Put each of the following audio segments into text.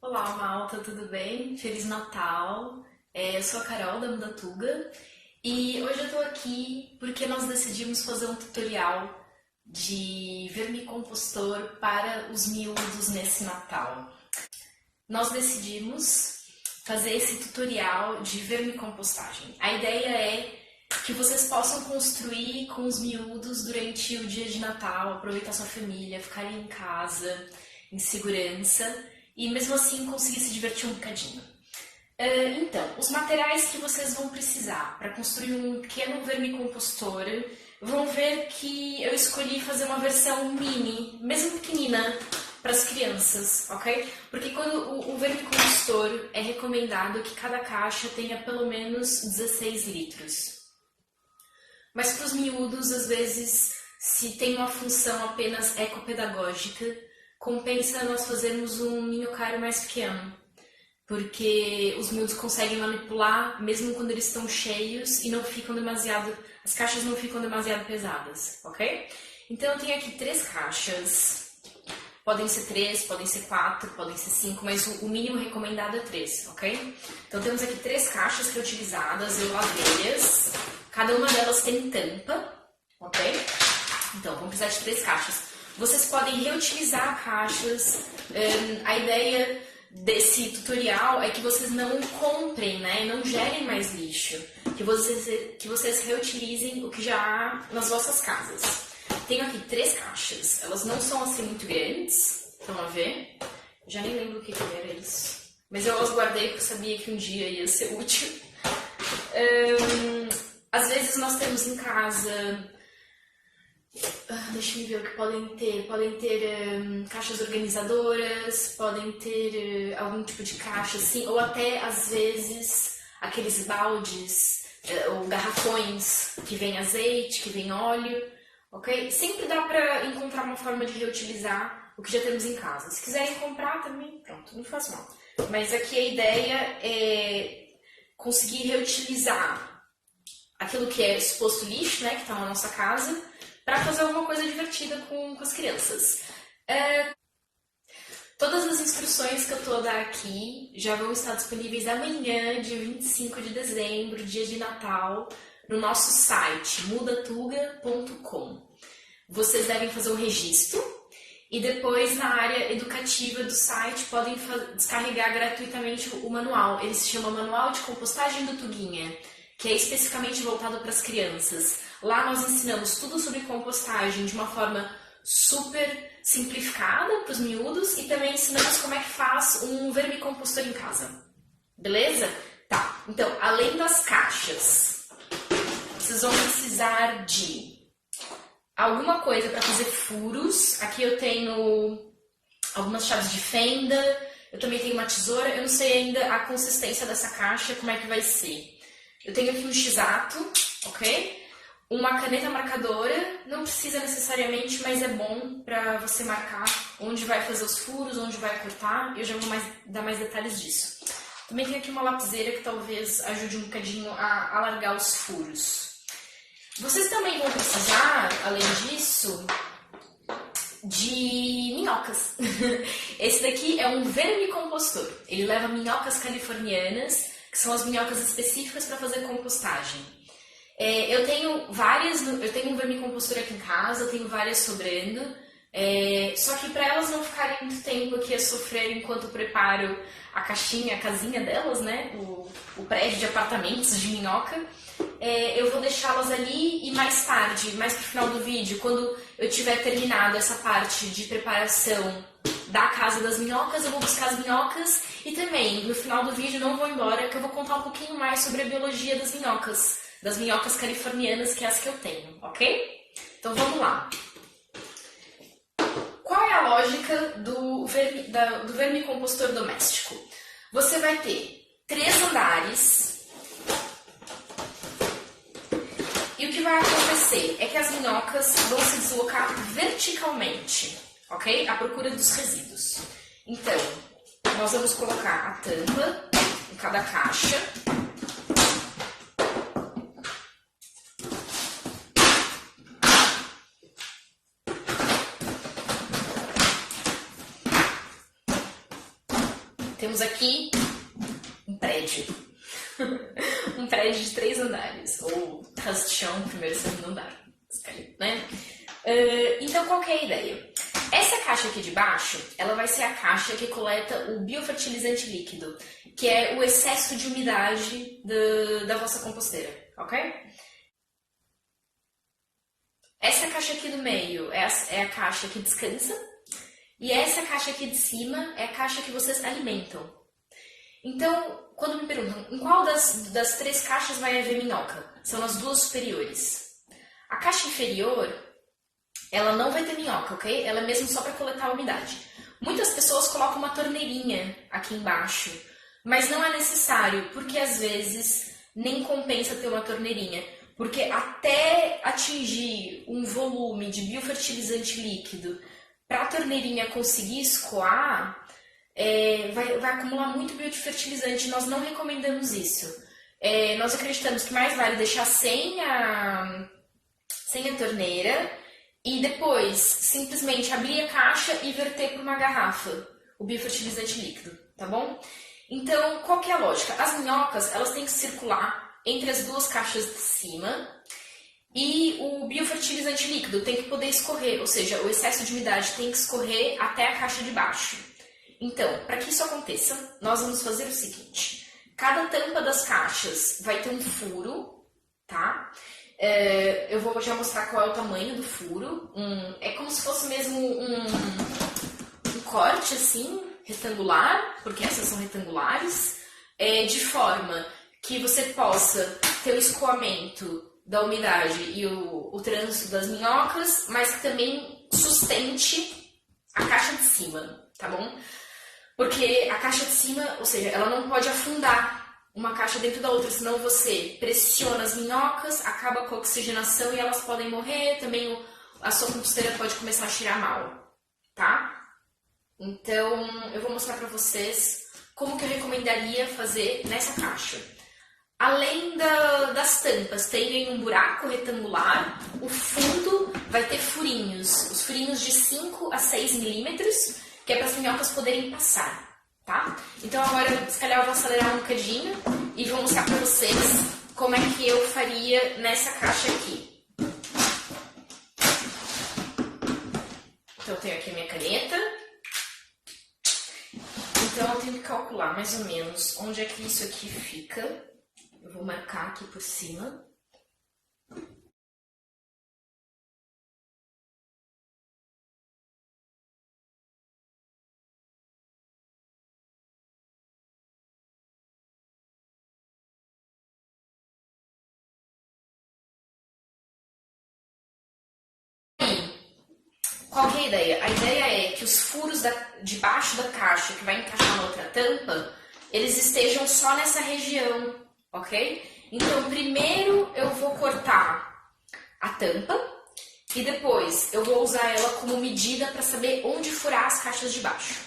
Olá, malta, tudo bem? Feliz Natal! Eu sou a Carol da Mudatuga e hoje eu tô aqui porque nós decidimos fazer um tutorial de vermicompostor para os miúdos nesse Natal. Nós decidimos fazer esse tutorial de vermicompostagem. A ideia é que vocês possam construir com os miúdos durante o dia de Natal, aproveitar sua família, ficarem em casa, em segurança e mesmo assim conseguir se divertir um bocadinho. Então, os materiais que vocês vão precisar para construir um pequeno vermicompostor, vão ver que eu escolhi fazer uma versão mini, mesmo pequenina, para as crianças, ok? Porque quando o vermicompostor é recomendado que cada caixa tenha pelo menos 16 litros. Mas para os miúdos, às vezes, se tem uma função apenas ecopedagógica, compensa nós fazermos um minhocário mais pequeno, porque os miúdos conseguem manipular mesmo quando eles estão cheios e não ficam demasiado, as caixas não ficam demasiado pesadas, ok? Então eu tenho aqui 3 caixas, podem ser 3, podem ser 4, podem ser 5, mas o mínimo recomendado é 3, ok? Então temos aqui 3 caixas reutilizadas, eu lavei-as, cada uma delas tem tampa, ok? Então vamos precisar de 3 caixas. Vocês podem reutilizar caixas. A ideia desse tutorial é que vocês não comprem, né? Não gerem mais lixo. Que vocês reutilizem o que já há nas vossas casas. Tenho aqui 3 caixas. Elas não são assim muito grandes. Estão a ver? Já nem lembro o que era isso. Mas eu as guardei porque sabia que um dia ia ser útil. Às vezes nós temos em casa... Deixa eu ver o que podem ter. Podem ter caixas organizadoras, podem ter algum tipo de caixa assim, ou até às vezes aqueles baldes ou garrafões que vem azeite, que vem óleo, ok? Sempre dá pra encontrar uma forma de reutilizar o que já temos em casa. Se quiserem comprar também, pronto, não faz mal. Mas aqui a ideia é conseguir reutilizar aquilo que é exposto lixo, né, que está na nossa casa, para fazer alguma coisa divertida com as crianças. Todas as instruções que eu estou a dar aqui já vão estar disponíveis amanhã, dia 25 de dezembro, dia de Natal, no nosso site, mudatuga.com. Vocês devem fazer um registro e depois na área educativa do site podem descarregar gratuitamente o manual. Ele se chama Manual de Compostagem do Tuguinha, que é especificamente voltado para as crianças. Lá nós ensinamos tudo sobre compostagem de uma forma super simplificada para os miúdos e também ensinamos como é que faz um vermicompostor em casa. Beleza? Tá, então, além das caixas, vocês vão precisar de alguma coisa para fazer furos. Aqui eu tenho algumas chaves de fenda, eu também tenho uma tesoura. Eu não sei ainda a consistência dessa caixa, como é que vai ser. Eu tenho aqui um X-Ato, ok? Uma caneta marcadora, não precisa necessariamente, mas é bom para você marcar onde vai fazer os furos, onde vai cortar. Eu já vou dar mais detalhes disso. Também tenho aqui uma lapiseira que talvez ajude um bocadinho a alargar os furos. Vocês também vão precisar, além disso, de minhocas. Esse daqui é um vermicompostor. Ele leva minhocas californianas, que são as minhocas específicas para fazer compostagem. Eu tenho um vermicompostor aqui em casa, eu tenho várias sobrando, só que para elas não ficarem muito tempo aqui a sofrer enquanto eu preparo a caixinha, a casinha delas, né, o prédio de apartamentos de minhoca, eu vou deixá-las ali e mais tarde, mais pro final do vídeo, quando eu tiver terminado essa parte de preparação da casa das minhocas, eu vou buscar as minhocas e também no final do vídeo não vou embora, que eu vou contar um pouquinho mais sobre a biologia das minhocas californianas, que é as que eu tenho, ok? Então vamos lá. Qual é a lógica do vermicompostor doméstico? Você vai ter 3 andares e o que vai acontecer é que as minhocas vão se deslocar verticalmente, ok? À procura dos resíduos. Então, nós vamos colocar a tampa em cada caixa. temos aqui um prédio. Um prédio de 3 andares, ou casa de chão, primeiro e segundo andar, né? Então, qual que é a ideia? Essa caixa aqui de baixo, ela vai ser a caixa que coleta o biofertilizante líquido, que é o excesso de umidade da vossa composteira, ok? Essa caixa aqui do meio é a caixa que descansa, e essa caixa aqui de cima é a caixa que vocês alimentam. Então, quando me perguntam em qual das 3 caixas vai haver minhoca, são as 2 superiores. A caixa inferior, ela não vai ter minhoca, ok? Ela é mesmo só para coletar a umidade. Muitas pessoas colocam uma torneirinha aqui embaixo, mas não é necessário, porque às vezes nem compensa ter uma torneirinha. Porque até atingir um volume de biofertilizante líquido para a torneirinha conseguir escoar, vai acumular muito biofertilizante. Nós não recomendamos isso. Nós acreditamos que mais vale deixar sem a torneira e depois simplesmente abrir a caixa e verter para uma garrafa o biofertilizante líquido, tá bom? Então, qual que é a lógica? As minhocas, elas têm que circular entre as 2 caixas de cima e o biofertilizante líquido tem que poder escorrer, ou seja, o excesso de umidade tem que escorrer até a caixa de baixo. Então, para que isso aconteça, nós vamos fazer o seguinte: cada tampa das caixas vai ter um furo, tá? Eu vou já mostrar qual é o tamanho do furo. É como se fosse mesmo um corte assim, retangular, porque essas são retangulares, de forma que você possa ter o escoamento da umidade e o trânsito das minhocas, mas que também sustente a caixa de cima, tá bom? Porque a caixa de cima, ou seja, ela não pode afundar uma caixa dentro da outra, senão você pressiona as minhocas, acaba com a oxigenação e elas podem morrer, também a sua composteira pode começar a cheirar mal, tá? Então, eu vou mostrar para vocês como que eu recomendaria fazer nessa caixa. Além das tampas terem um buraco retangular, o fundo vai ter furinhos, os furinhos de 5 a 6 milímetros, que é para as minhocas poderem passar, tá? Então agora, se calhar eu vou acelerar um bocadinho e vou mostrar para vocês como é que eu faria nessa caixa aqui. Então eu tenho aqui a minha caneta. Então eu tenho que calcular mais ou menos onde é que isso aqui fica. Eu vou marcar aqui por cima. Qual que é a ideia? A ideia é que os furos de baixo da caixa que vai encaixar na outra tampa, eles estejam só nessa região, ok? Então, primeiro eu vou cortar a tampa e depois eu vou usar ela como medida para saber onde furar as caixas de baixo.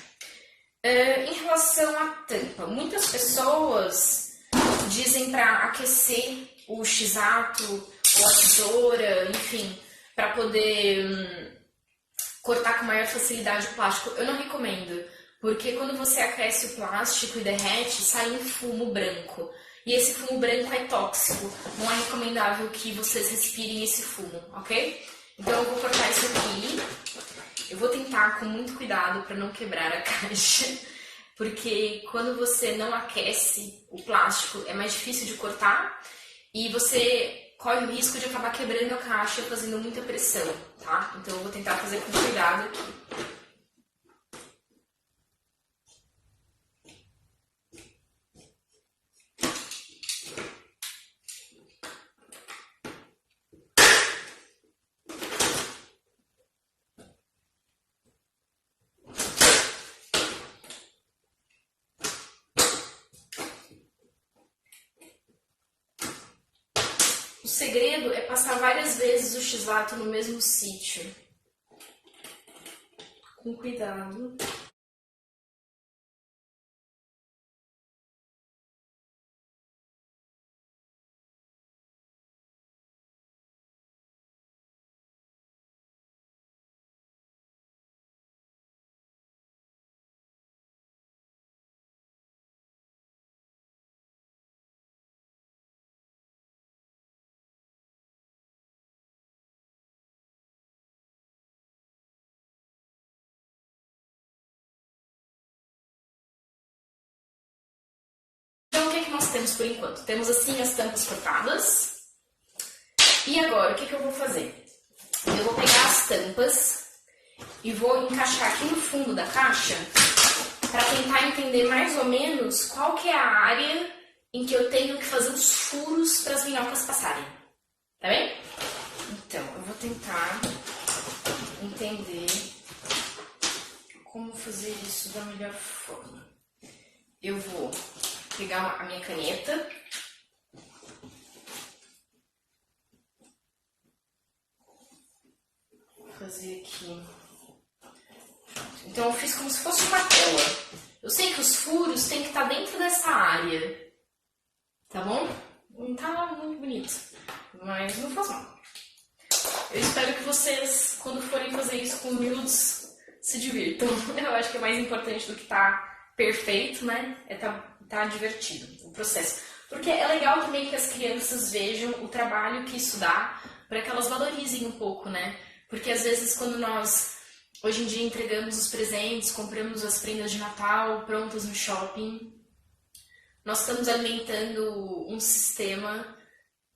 Em relação à tampa, muitas pessoas dizem para aquecer o X-Ato ou a tesoura, enfim, para poder cortar com maior facilidade o plástico. Eu não recomendo, porque quando você aquece o plástico e derrete, sai um fumo branco. E esse fumo branco é tóxico. Não é recomendável que vocês respirem esse fumo, ok? Então eu vou cortar isso aqui. Eu vou tentar com muito cuidado para não quebrar a caixa, porque quando você não aquece o plástico é mais difícil de cortar e você corre o risco de acabar quebrando a caixa fazendo muita pressão, tá? Então eu vou tentar fazer com cuidado aqui. O segredo é passar várias vezes o X-Lato no mesmo sítio. Com cuidado. nós temos por enquanto? Temos assim as tampas cortadas. E agora, o que eu vou fazer? Eu vou pegar as tampas e vou encaixar aqui no fundo da caixa para tentar entender mais ou menos qual que é a área em que eu tenho que fazer os furos para as minhocas passarem. Tá bem? Então, eu vou tentar entender como fazer isso da melhor forma. Eu vou pegar a minha caneta. Fazer aqui. Então eu fiz como se fosse uma tela. Eu sei que os furos têm que estar dentro dessa área. Tá bom? Não tá muito bonito, mas não faz mal. Eu espero que vocês, quando forem fazer isso com miúdos, se divirtam. Eu acho que é mais importante do que tá perfeito, né? É tá divertido o processo. Porque é legal também que as crianças vejam o trabalho que isso dá para que elas valorizem um pouco, né? Porque às vezes quando nós, hoje em dia, entregamos os presentes, compramos as prendas de Natal prontas no shopping, nós estamos alimentando um sistema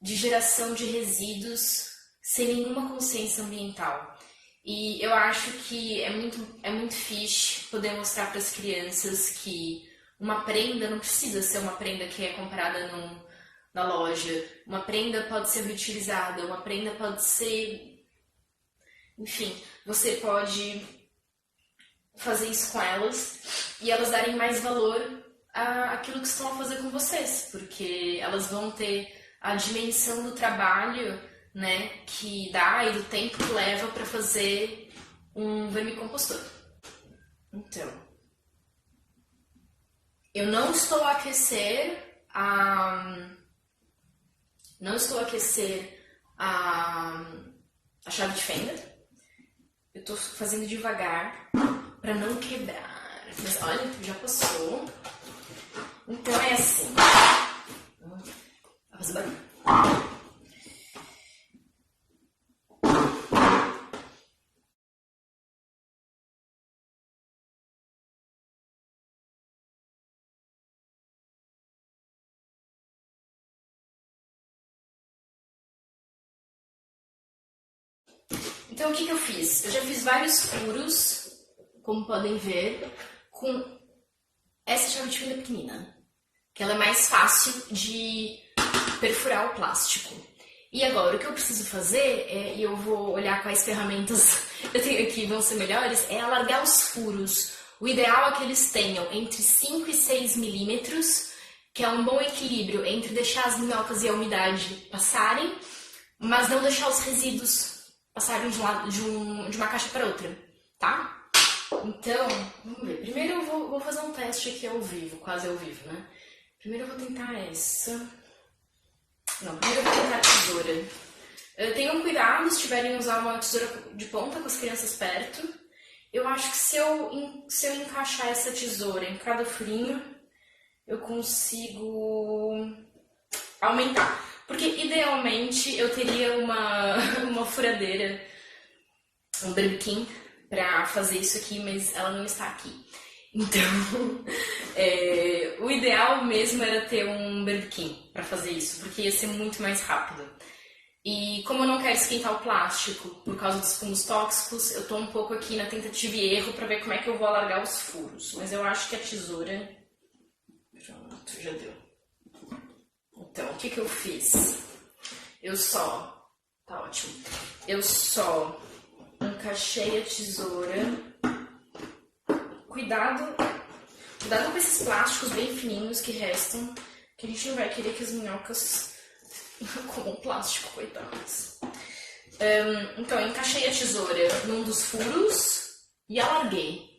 de geração de resíduos sem nenhuma consciência ambiental. E eu acho que é muito fixe poder mostrar para as crianças que uma prenda não precisa ser uma prenda que é comprada na loja. Uma prenda pode ser reutilizada, uma prenda pode ser... Enfim, você pode fazer isso com elas e elas darem mais valor àquilo que estão a fazer com vocês, porque elas vão ter a dimensão do trabalho, né, que dá e do tempo que leva para fazer um vermicompostor. Então, eu não estou a aquecer a chave de fenda. Eu tô fazendo devagar pra não quebrar. Mas olha, já passou. Então é assim. Vai fazer barulho. Então, o que eu fiz? Eu já fiz vários furos, como podem ver, com essa chave de fenda pequenina, que ela é mais fácil de perfurar o plástico. E agora, o que eu preciso fazer, e eu vou olhar quais ferramentas eu tenho aqui vão ser melhores, é alargar os furos. O ideal é que eles tenham entre 5 e 6 milímetros, que é um bom equilíbrio entre deixar as minhocas e a umidade passarem, mas não deixar os resíduos passarem de uma caixa para outra, tá? Então, vamos ver. Primeiro eu vou fazer um teste aqui ao vivo, quase ao vivo, né? Primeiro eu vou tentar essa. Não, primeiro eu vou tentar a tesoura. Tenham cuidado se tiverem usar uma tesoura de ponta com as crianças perto. Eu acho que se eu encaixar essa tesoura em cada furinho, eu consigo aumentar. Porque, idealmente, eu teria uma furadeira, um berbequim, pra fazer isso aqui, mas ela não está aqui. Então, o ideal mesmo era ter um berbequim pra fazer isso, porque ia ser muito mais rápido. E como eu não quero esquentar o plástico por causa dos fungos tóxicos, eu tô um pouco aqui na tentativa e erro pra ver como é que eu vou alargar os furos. Mas eu acho que a tesoura... Pronto, já deu. Então, o que eu fiz? Tá ótimo. Eu só encaixei a tesoura. Cuidado com esses plásticos bem fininhos que restam, que a gente não vai querer que as minhocas comam plástico, coitadas. Então, eu encaixei a tesoura num dos furos e alarguei,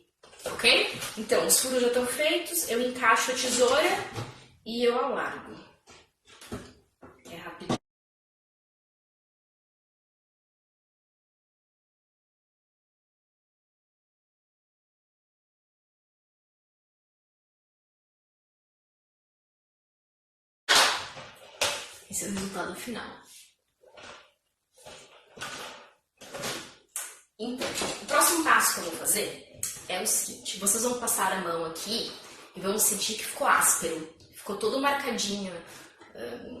ok? Então, os furos já estão feitos, eu encaixo a tesoura e eu alargo. É rápido. Esse é o resultado final. Então, o próximo passo que eu vou fazer é o seguinte. Vocês vão passar a mão aqui e vão sentir que ficou áspero. ficou todo marcadinho,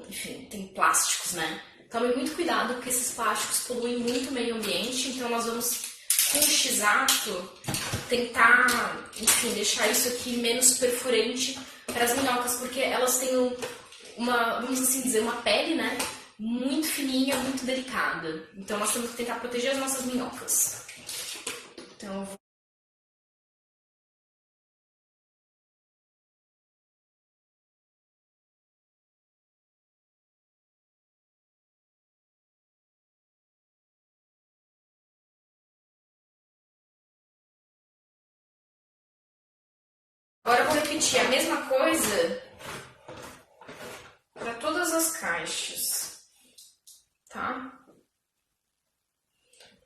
enfim, tem plásticos, né? Tomem muito cuidado porque esses plásticos poluem muito o meio ambiente, então nós vamos, com o X-Acto, tentar, enfim, deixar isso aqui menos perfurante para as minhocas, porque elas têm uma, vamos assim dizer, uma pele, né? Muito fininha, muito delicada. Então nós temos que tentar proteger as nossas minhocas. Então eu vou... Agora eu vou repetir a mesma coisa para todas as caixas, tá?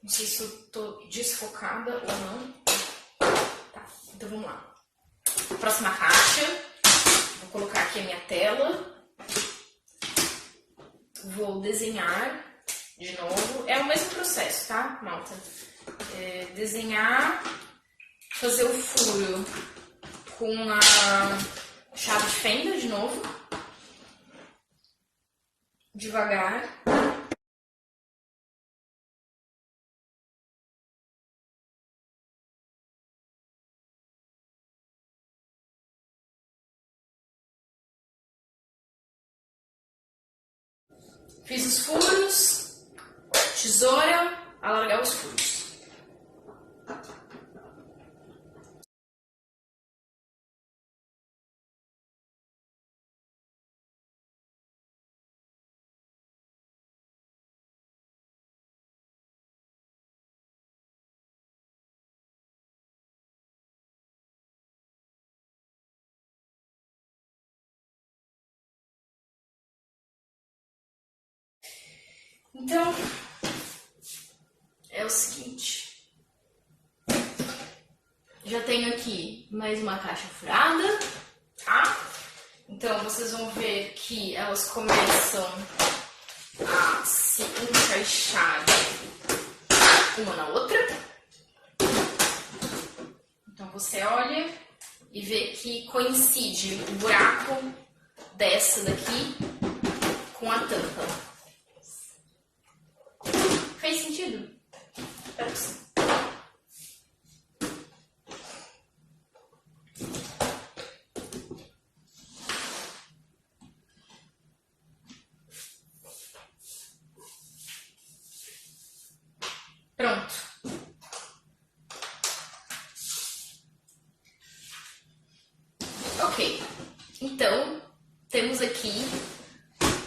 Não sei se eu tô desfocada ou não. Tá, então vamos lá. Próxima caixa, vou colocar aqui a minha tela. Vou desenhar de novo. É o mesmo processo, tá, malta? Desenhar, fazer o furo com a chave de fenda de novo. Devagar. Fiz os furos, tesoura, alargar os furos. Então, é o seguinte, já tenho aqui mais uma caixa furada, tá? Então, vocês vão ver que elas começam a se encaixar uma na outra. Então, você olha e vê que coincide o buraco dessa daqui com a tampa. Fez sentido? Espero que sim. Pronto. Ok. Então, temos aqui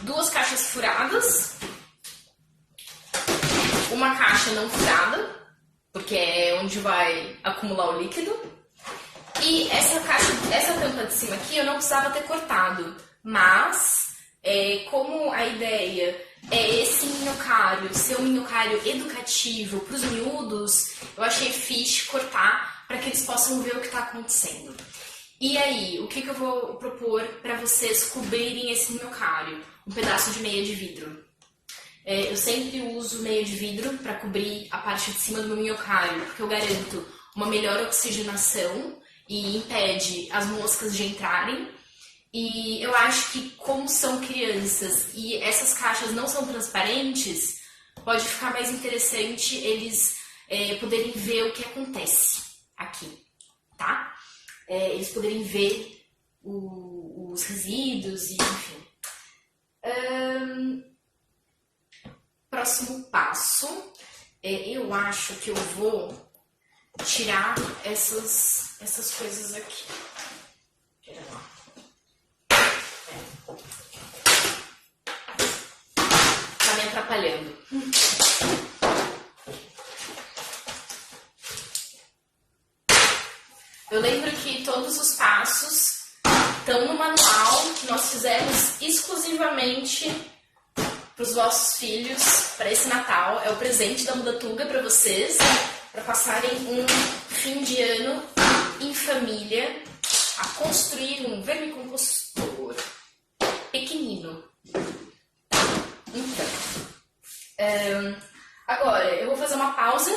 duas caixas furadas. Uma caixa não furada, porque é onde vai acumular o líquido. E essa tampa de cima aqui eu não precisava ter cortado, mas como a ideia é esse minhocário ser um minhocário educativo para os miúdos, eu achei fixe cortar para que eles possam ver o que está acontecendo. E aí, o que eu vou propor para vocês cobrirem esse minhocário? Um pedaço de meia de vidro. Eu sempre uso meia de vidro para cobrir a parte de cima do meu minhocário, porque eu garanto uma melhor oxigenação e impede as moscas de entrarem. E eu acho que, como são crianças e essas caixas não são transparentes, pode ficar mais interessante eles poderem ver o que acontece aqui, tá? Eles poderem ver os resíduos e enfim. Próximo passo, eu acho que eu vou tirar essas coisas aqui. Tira lá. Tá me atrapalhando. Eu lembro que todos os passos estão no manual que nós fizemos exclusivamente para os vossos filhos, para esse Natal. É o presente da Mudatuga para vocês, para passarem um fim de ano em família, a construir um vermicompostor pequenino. Então, agora eu vou fazer uma pausa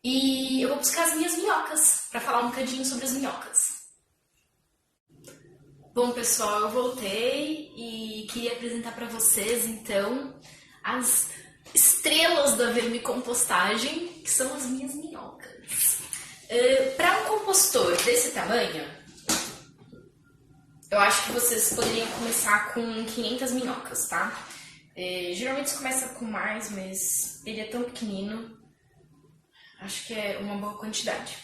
e eu vou buscar as minhas minhocas para falar um bocadinho sobre as minhocas. Bom, pessoal, eu voltei e queria apresentar para vocês, então, as estrelas da vermicompostagem, que são as minhas minhocas. Para um compostor desse tamanho, eu acho que vocês poderiam começar com 500 minhocas, tá? Geralmente se começa com mais, mas ele é tão pequenino, acho que é uma boa quantidade.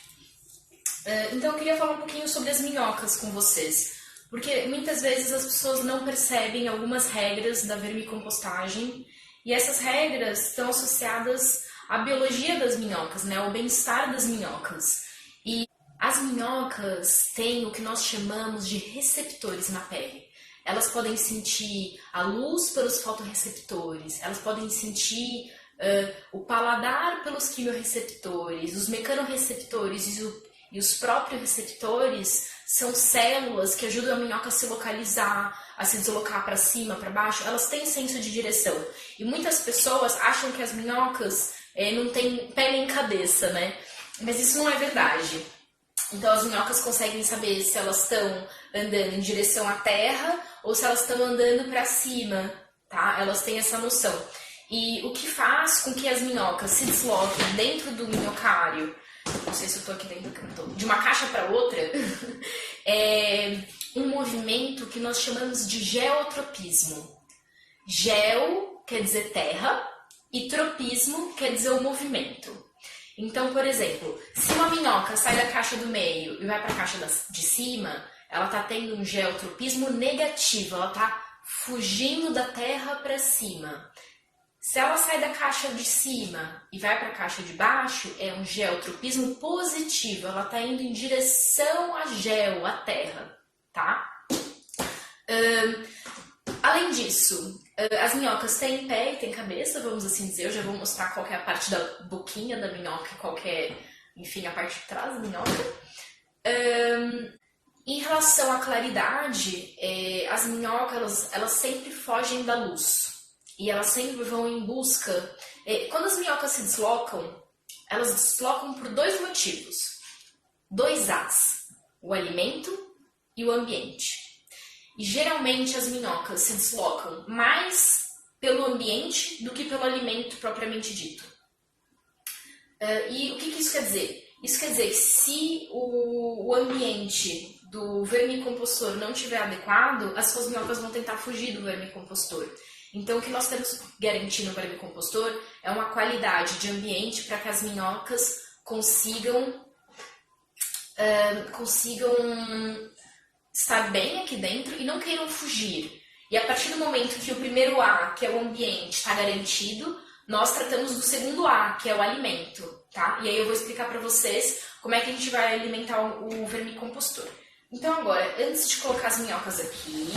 Então eu queria falar um pouquinho sobre as minhocas com vocês, porque muitas vezes as pessoas não percebem algumas regras da vermicompostagem e essas regras estão associadas à biologia das minhocas, né, ao bem-estar das minhocas. E as minhocas têm o que nós chamamos de receptores na pele. Elas podem sentir a luz pelos fotorreceptores, elas podem sentir o paladar pelos quimiorreceptores, os mecanorreceptores e os próprios receptores são células que ajudam a minhoca a se localizar, a se deslocar para cima, para baixo. Elas têm senso de direção. E muitas pessoas acham que as minhocas não têm pé nem cabeça, né? Mas isso não é verdade. Então as minhocas conseguem saber se elas estão andando em direção à terra ou se elas estão andando para cima, tá? Elas têm essa noção. E o que faz com que as minhocas se desloquem dentro do minhocário, não sei se eu tô aqui dentro de uma caixa para outra, é um movimento que nós chamamos de geotropismo. Geo quer dizer terra e tropismo quer dizer o movimento. Então, por exemplo, se uma minhoca sai da caixa do meio e vai para a caixa de cima, ela está tendo um geotropismo negativo, ela está fugindo da terra para cima. Se ela sai da caixa de cima e vai para a caixa de baixo, é um geotropismo positivo, ela está indo em direção à geo, à terra, tá? Além disso, as minhocas têm pé e têm cabeça, vamos assim dizer. Eu já vou mostrar qual que é a parte da boquinha da minhoca, qual que é, enfim, a parte de trás da minhoca. Em relação à claridade, as minhocas, elas sempre fogem da luz. E elas sempre vão em busca... Quando as minhocas se deslocam, elas deslocam por dois motivos. 2 As, o alimento e o ambiente. E geralmente as minhocas se deslocam mais pelo ambiente do que pelo alimento propriamente dito. E o que isso quer dizer? Isso quer dizer que se o ambiente do vermicompostor não estiver adequado, as suas minhocas vão tentar fugir do vermicompostor. Então, o que nós temos que garantir no vermicompostor é uma qualidade de ambiente para que as minhocas consigam estar bem aqui dentro e não queiram fugir. E a partir do momento que o primeiro A, que é o ambiente, está garantido, nós tratamos do segundo A, que é o alimento, tá? E aí eu vou explicar para vocês como é que a gente vai alimentar o vermicompostor. Então agora, antes de colocar as minhocas aqui,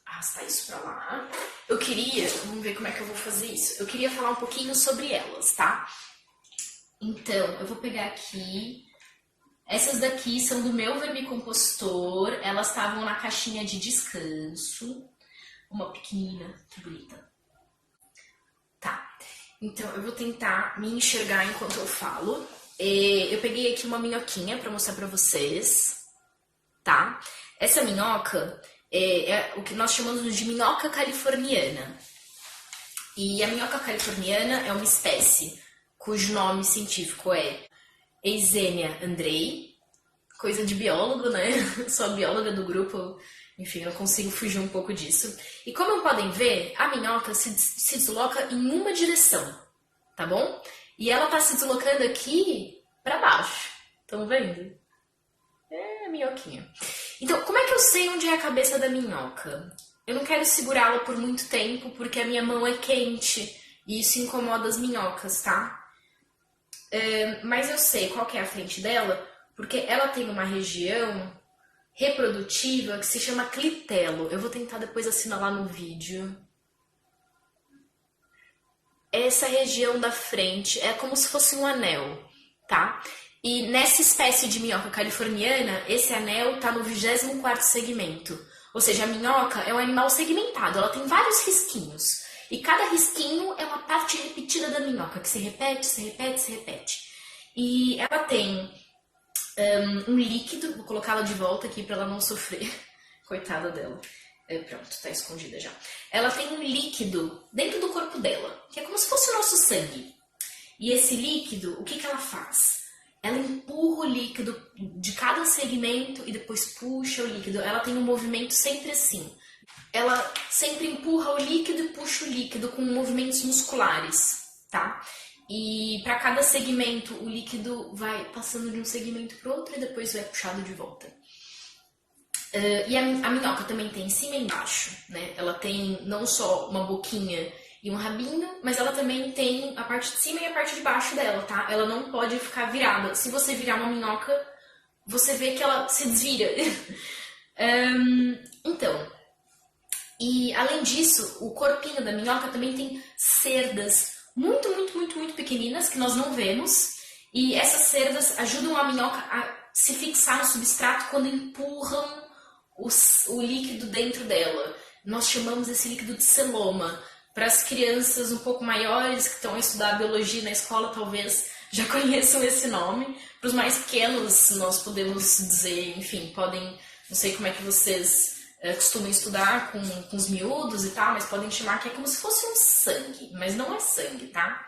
arrastar isso pra lá, vamos ver como é que eu vou fazer isso. Eu queria falar um pouquinho sobre elas, tá? Então, eu vou pegar aqui, essas daqui são do meu vermicompostor, elas estavam na caixinha de descanso, uma pequenina, que bonita. Tá, então eu vou tentar me enxergar enquanto eu falo. Eu peguei aqui uma minhoquinha pra mostrar pra vocês, tá? Essa minhoca é o que nós chamamos de minhoca californiana. E a minhoca californiana é uma espécie cujo nome científico é Eisenia andrei, coisa de biólogo, né? Sou a bióloga do grupo, enfim, eu consigo fugir um pouco disso. E como podem ver, a minhoca se desloca em uma direção, tá bom? E ela tá se deslocando aqui pra baixo, estão vendo? É a minhoquinha. Então, como é que eu sei onde é a cabeça da minhoca? Eu não quero segurá-la por muito tempo, porque a minha mão é quente e isso incomoda as minhocas, tá? Mas eu sei qual que é a frente dela, porque ela tem uma região reprodutiva que se chama clitelo. Eu vou tentar depois assinalar no vídeo. Essa região da frente é como se fosse um anel, tá? E nessa espécie de minhoca californiana, esse anel tá no 24º segmento. Ou seja, a minhoca é um animal segmentado, ela tem vários risquinhos. E cada risquinho é uma parte repetida da minhoca, que se repete, se repete, se repete. E ela tem um líquido, vou colocá-la de volta aqui para ela não sofrer, coitada dela. Pronto, tá escondida já. Ela tem um líquido dentro do corpo dela, que é como se fosse o nosso sangue. E esse líquido, o que ela faz? Ela empurra o líquido de cada segmento e depois puxa o líquido. Ela tem um movimento sempre assim. Ela sempre empurra o líquido e puxa o líquido com movimentos musculares, tá? E para cada segmento, o líquido vai passando de um segmento para outro e depois vai puxado de volta. E a minhoca também tem em cima e embaixo, né? Ela tem não só uma boquinha e um rabinho, mas ela também tem a parte de cima e a parte de baixo dela, tá? Ela não pode ficar virada. Se você virar uma minhoca, você vê que ela se desvira. Então, e além disso, o corpinho da minhoca também tem cerdas muito, muito, muito, muito pequeninas que nós não vemos. E essas cerdas ajudam a minhoca a se fixar no substrato quando empurram o líquido dentro dela. Nós chamamos esse líquido de celoma. Para as crianças um pouco maiores que estão a estudar biologia na escola, talvez já conheçam esse nome. Para os mais pequenos, nós podemos dizer, enfim, podem, não sei como é que vocês costumam estudar com os miúdos e tal, mas podem chamar que é como se fosse um sangue, mas não é sangue, tá?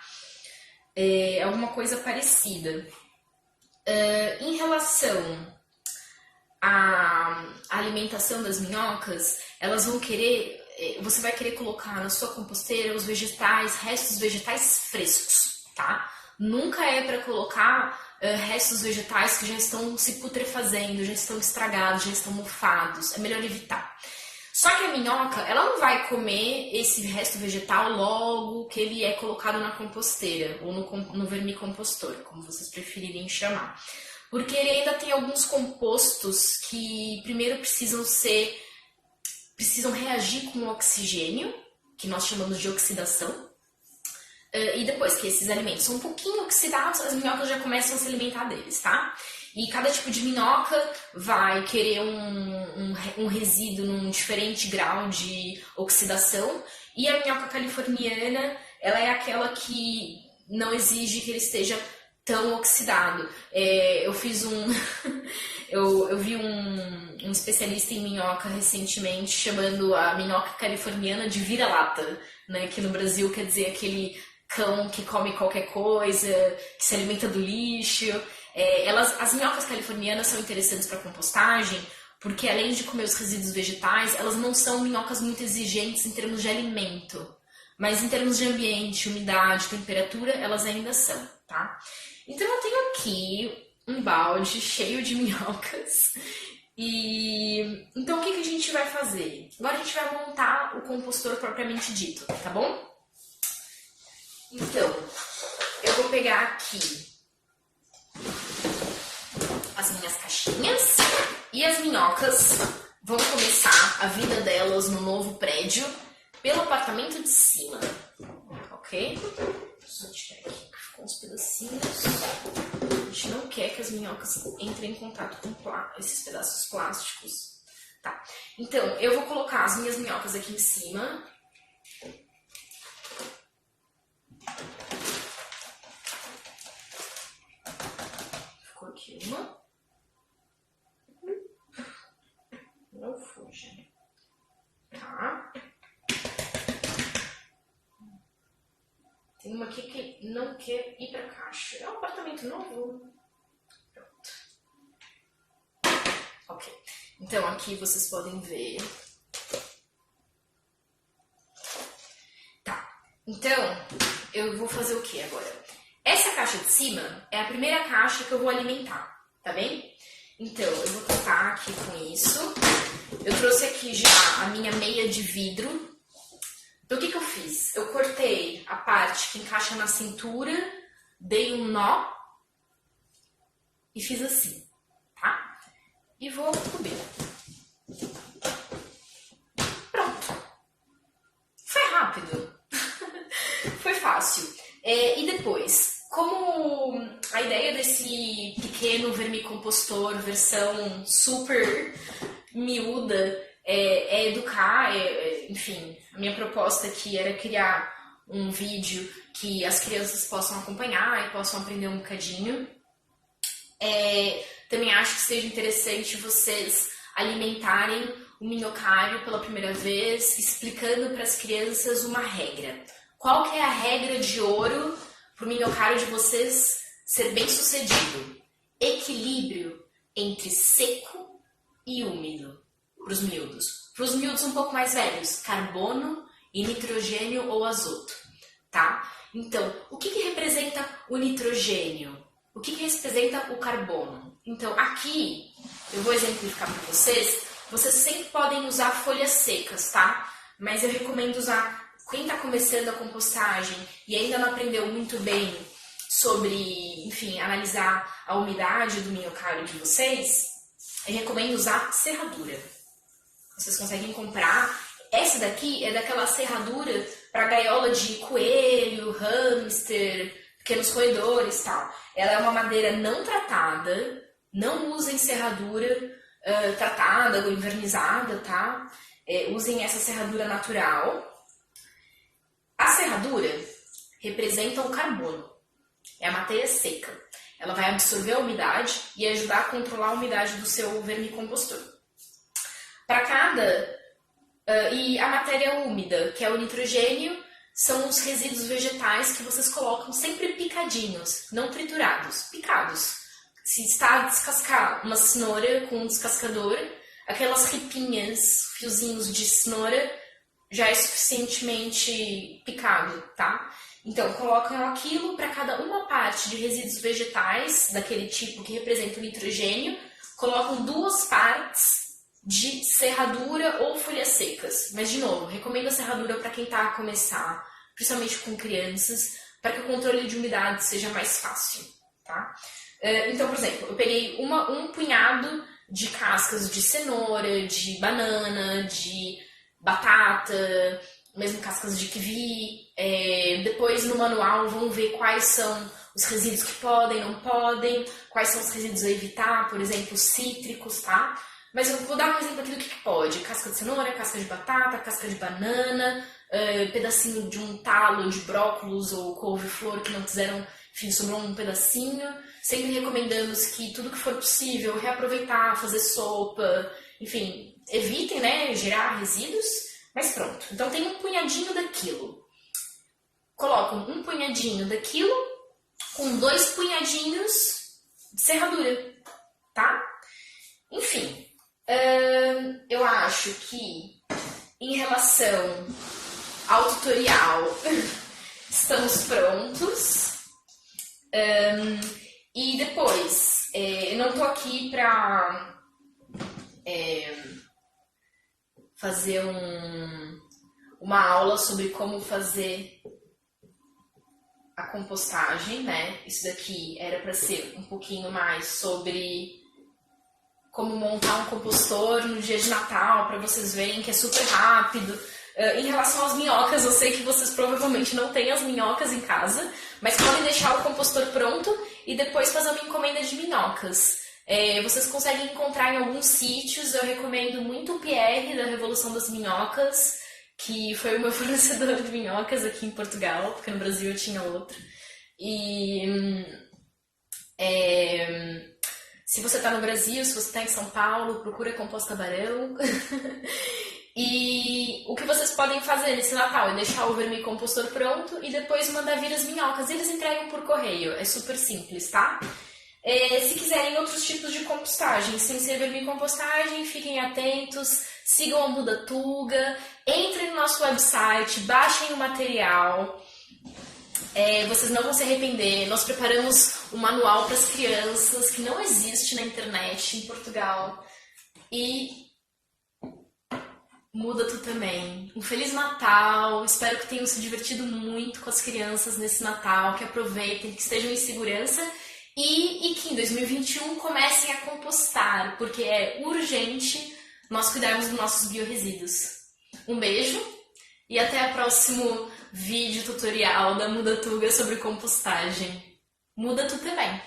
É alguma coisa parecida. Em relação à alimentação das minhocas, elas vão querer, você vai querer colocar na sua composteira os vegetais, restos vegetais frescos, tá? Nunca é para colocar restos vegetais que já estão se putrefazendo, já estão estragados, já estão mofados. É melhor evitar. Só que a minhoca, ela não vai comer esse resto vegetal logo que ele é colocado na composteira ou no vermicompostor, como vocês preferirem chamar. Porque ele ainda tem alguns compostos que primeiro precisam reagir com o oxigênio, que nós chamamos de oxidação. E depois que esses alimentos são um pouquinho oxidados, as minhocas já começam a se alimentar deles, tá? E cada tipo de minhoca vai querer um resíduo num diferente grau de oxidação. E a minhoca californiana, ela é aquela que não exige que ele esteja tão oxidado. Eu vi um especialista em minhoca recentemente chamando a minhoca californiana de vira-lata, né? Que no Brasil quer dizer aquele cão que come qualquer coisa, que se alimenta do lixo. As minhocas californianas são interessantes para compostagem, porque além de comer os resíduos vegetais, elas não são minhocas muito exigentes em termos de alimento, mas em termos de ambiente, umidade, temperatura, elas ainda são, tá? Então eu tenho aqui um balde cheio de minhocas. Então o que a gente vai fazer? Agora a gente vai montar o compostor propriamente dito, tá bom? Então, eu vou pegar aqui as minhas caixinhas e as minhocas vão começar a vida delas no novo prédio pelo apartamento de cima, ok? Só tirar aqui que ficou uns pedacinhos. A gente não quer que as minhocas entrem em contato com esses pedaços plásticos. Tá, então eu vou colocar as minhas minhocas aqui em cima. Aqui uma. Não fuja. Tá. Tem uma aqui que não quer ir pra caixa. É um apartamento novo. Pronto. Ok. Então aqui vocês podem ver. Tá. Então, eu vou fazer o que agora? Essa caixa de cima é a primeira caixa que eu vou alimentar, tá bem? Então, eu vou tampar aqui com isso. Eu trouxe aqui já a minha meia de vidro. Então, o que eu fiz? Eu cortei a parte que encaixa na cintura, dei um nó e fiz assim, tá? E vou cobrir. Pronto. Foi rápido. Foi fácil. E depois, como a ideia desse pequeno vermicompostor, versão super miúda, é educar, enfim, a minha proposta aqui era criar um vídeo que as crianças possam acompanhar e possam aprender um bocadinho. Também acho que seja interessante vocês alimentarem o minhocário pela primeira vez, explicando para as crianças uma regra. Qual que é a regra de ouro para o minhocário de vocês ser bem sucedido? Equilíbrio entre seco e úmido para os miúdos. Para os miúdos um pouco mais velhos, carbono e nitrogênio ou azoto, tá? Então, o que representa o nitrogênio? O que representa o carbono? Então, aqui, eu vou exemplificar para vocês. Vocês sempre podem usar folhas secas, tá? Mas eu recomendo usar, quem está começando a compostagem e ainda não aprendeu muito bem sobre, enfim, analisar a umidade do minhocário de vocês, eu recomendo usar serradura. Vocês conseguem comprar. Essa daqui é daquela serradura para gaiola de coelho, hamster, pequenos roedores e tal. Ela é uma madeira não tratada, não usem serradura tratada ou envernizada, tá? Usem essa serradura natural. A serradura representa o carbono, é a matéria seca. Ela vai absorver a umidade e ajudar a controlar a umidade do seu vermicompostor. E a matéria úmida, que é o nitrogênio, são os resíduos vegetais que vocês colocam sempre picadinhos, não triturados, picados. Se está a descascar uma cenoura com um descascador, aquelas ripinhas, fiozinhos de cenoura, já é suficientemente picado, tá? Então, colocam aquilo para cada uma parte de resíduos vegetais, daquele tipo que representa o nitrogênio, colocam 2 partes de serradura ou folhas secas. Mas, de novo, recomendo a serradura para quem está a começar, principalmente com crianças, para que o controle de umidade seja mais fácil, tá? Então, por exemplo, eu peguei um punhado de cascas de cenoura, de banana, de batata, mesmo cascas de kiwi. Depois no manual vão ver quais são os resíduos que podem, não podem, quais são os resíduos a evitar, por exemplo, cítricos, tá? Mas eu vou dar um exemplo aqui do que pode. Casca de cenoura, casca de batata, casca de banana, pedacinho de um talo de brócolis ou couve-flor que não quiseram, enfim, sobrou um pedacinho. Sempre recomendamos que tudo que for possível, reaproveitar, fazer sopa, enfim, evitem, né, gerar resíduos, mas pronto. Então tem um punhadinho daquilo. Colocam um punhadinho daquilo com 2 punhadinhos de serradura, tá? Enfim, eu acho que em relação ao tutorial estamos prontos. E depois, eu não tô aqui pra fazer uma aula sobre como fazer a compostagem, né? Isso daqui era para ser um pouquinho mais sobre como montar um compostor no dia de Natal, para vocês verem que é super rápido. Em relação às minhocas, eu sei que vocês provavelmente não têm as minhocas em casa, mas podem deixar o compostor pronto e depois fazer uma encomenda de minhocas. Vocês conseguem encontrar em alguns sítios. Eu recomendo muito o Pierre, da Revolução das Minhocas, que foi o meu fornecedor de minhocas aqui em Portugal, porque no Brasil eu tinha outro. E se você está no Brasil, se você está em São Paulo, procura Composta Barão. E o que vocês podem fazer nesse Natal é deixar o vermicompostor pronto e depois mandar vir as minhocas. Eles entregam por correio, é super simples, tá? Se quiserem outros tipos de compostagem, sem ser vermicompostagem, fiquem atentos, sigam a Muda Tuga, entrem no nosso website, baixem o material. Vocês não vão se arrepender. Nós preparamos um manual para as crianças que não existe na internet em Portugal. E Muda Tu também. Um Feliz Natal. Espero que tenham se divertido muito com as crianças nesse Natal, que aproveitem, que estejam em segurança e que em 2021 comecem a compostar, porque é urgente nós cuidarmos dos nossos biorresíduos. Um beijo e até o próximo vídeo tutorial da Muda Tuga sobre compostagem. Muda Tu também!